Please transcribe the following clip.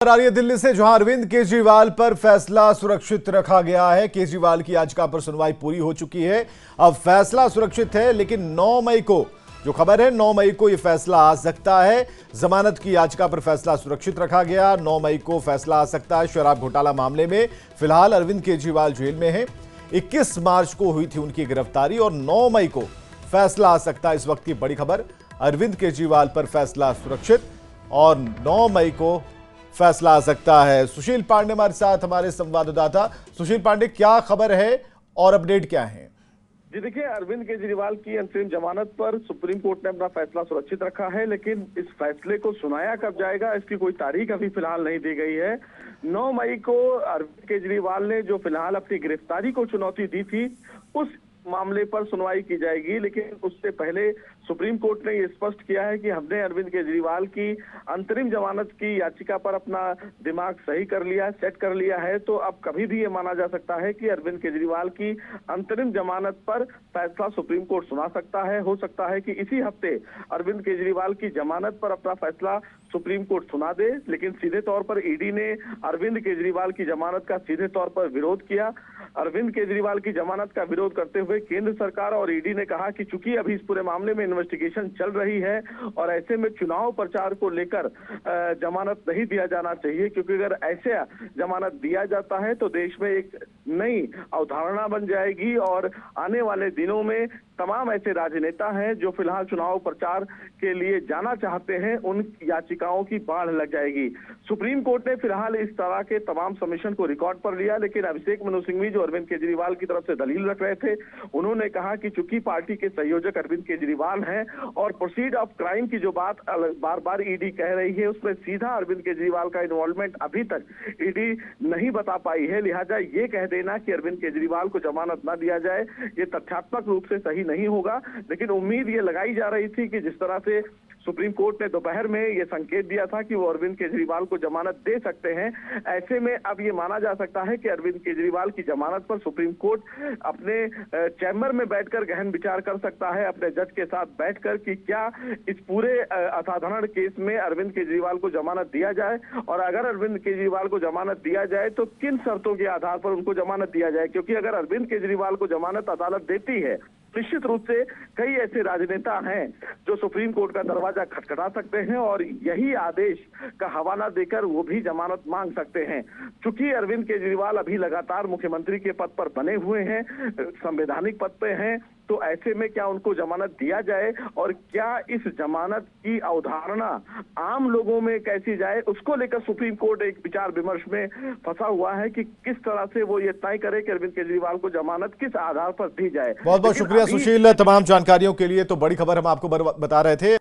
आ रही है दिल्ली से, जहां अरविंद केजरीवाल पर फैसला सुरक्षित रखा गया है। केजरीवाल की याचिका पर सुनवाई पूरी हो चुकी है। अब फैसला सुरक्षित है, लेकिन 9 मई को जो खबर है, 9 मई को यह फैसला आ सकता है। जमानत की याचिका पर फैसला सुरक्षित रखा गया। 9 मई को फैसला आ सकता है शराब घोटाला मामले में। फिलहाल अरविंद केजरीवाल जेल में है। 21 मार्च को हुई थी उनकी गिरफ्तारी और 9 मई को फैसला आ सकता है। इस वक्त की बड़ी खबर, अरविंद केजरीवाल पर फैसला सुरक्षित और 9 मई को फैसला आ सकता है। सुशील पांडे हमारे साथ, हमारे संवाददाता। सुशील पांडे, क्या खबर है और अपडेट क्या है? जी देखिए, अरविंद केजरीवाल की अंतरिम जमानत पर सुप्रीम कोर्ट ने अपना फैसला सुरक्षित रखा है, लेकिन इस फैसले को सुनाया कब जाएगा इसकी कोई तारीख अभी फिलहाल नहीं दी गई है। 9 मई को अरविंद केजरीवाल ने जो फिलहाल अपनी गिरफ्तारी को चुनौती दी थी, उस मामले पर सुनवाई की जाएगी, लेकिन उससे पहले सुप्रीम कोर्ट ने ये स्पष्ट किया है कि हमने अरविंद केजरीवाल की अंतरिम जमानत की याचिका पर अपना दिमाग सही कर लिया, सेट कर लिया है। तो अब कभी भी ये माना जा सकता है कि अरविंद केजरीवाल की अंतरिम जमानत पर फैसला सुप्रीम कोर्ट सुना सकता है। हो सकता है कि इसी हफ्ते अरविंद केजरीवाल की जमानत पर अपना फैसला सुप्रीम कोर्ट सुना दे, लेकिन सीधे तौर पर ईडी ने अरविंद केजरीवाल की जमानत का सीधे तौर पर विरोध किया। अरविंद केजरीवाल की जमानत का विरोध करते हुए केंद्र सरकार और ईडी ने कहा कि चूंकि अभी इस पूरे मामले में इन्वेस्टिगेशन चल रही है और ऐसे में चुनाव प्रचार को लेकर जमानत नहीं दिया जाना चाहिए, क्योंकि अगर ऐसे जमानत दिया जाता है तो देश में एक नई अवधारणा बन जाएगी और आने वाले दिनों में तमाम ऐसे राजनेता हैं जो फिलहाल चुनाव प्रचार के लिए जाना चाहते हैं, उन याचिकाओं की बाढ़ लग जाएगी। सुप्रीम कोर्ट ने फिलहाल इस तरह के तमाम सबमिशन को रिकॉर्ड पर लिया, लेकिन अभिषेक मनु सिंघवी जो अरविंद केजरीवाल की तरफ से दलील रख रहे थे, उन्होंने कहा कि चूंकि पार्टी के संयोजक अरविंद केजरीवाल हैं और प्रोसीड ऑफ क्राइम की जो बात बार बार ईडी कह रही है, उसमें सीधा अरविंद केजरीवाल का इन्वॉल्वमेंट अभी तक ईडी नहीं बता पाई है। लिहाजा ये कह देना कि अरविंद केजरीवाल को जमानत न दिया जाए, ये तथ्यात्मक रूप से सही नहीं होगा। लेकिन उम्मीद ये लगाई जा रही थी कि जिस तरह से सुप्रीम कोर्ट ने दोपहर में ये संकेत दिया था कि वो अरविंद केजरीवाल को जमानत दे सकते हैं, ऐसे में अब ये माना जा सकता है कि अरविंद केजरीवाल की जमानत पर सुप्रीम कोर्ट अपने चैम्बर में बैठकर गहन विचार कर सकता है, अपने जज के साथ बैठकर, कि क्या इस पूरे असाधारण केस में अरविंद केजरीवाल को जमानत दिया जाए, और अगर अरविंद केजरीवाल को जमानत दिया जाए तो किन शर्तों के आधार पर उनको जमानत दिया जाए। क्योंकि अगर अरविंद केजरीवाल को जमानत अदालत देती है, निश्चित रूप से कई ऐसे राजनेता हैं जो सुप्रीम कोर्ट का दरवाजा खटखटा सकते हैं और यही आदेश का हवाला देकर वो भी जमानत मांग सकते हैं। चूंकि अरविंद केजरीवाल अभी लगातार मुख्यमंत्री के पद पर बने हुए हैं, संवैधानिक पद पे हैं, तो ऐसे में क्या उनको जमानत दिया जाए और क्या इस जमानत की अवधारणा आम लोगों में कैसी जाए, उसको लेकर सुप्रीम कोर्ट एक विचार विमर्श में फंसा हुआ है कि किस तरह से वो ये तय करे कि अरविंद केजरीवाल को जमानत किस आधार पर दी जाए। बहुत बहुत शुक्रिया सुशील, तमाम जानकारियों के लिए। तो बड़ी खबर हम आपको बता रहे थे।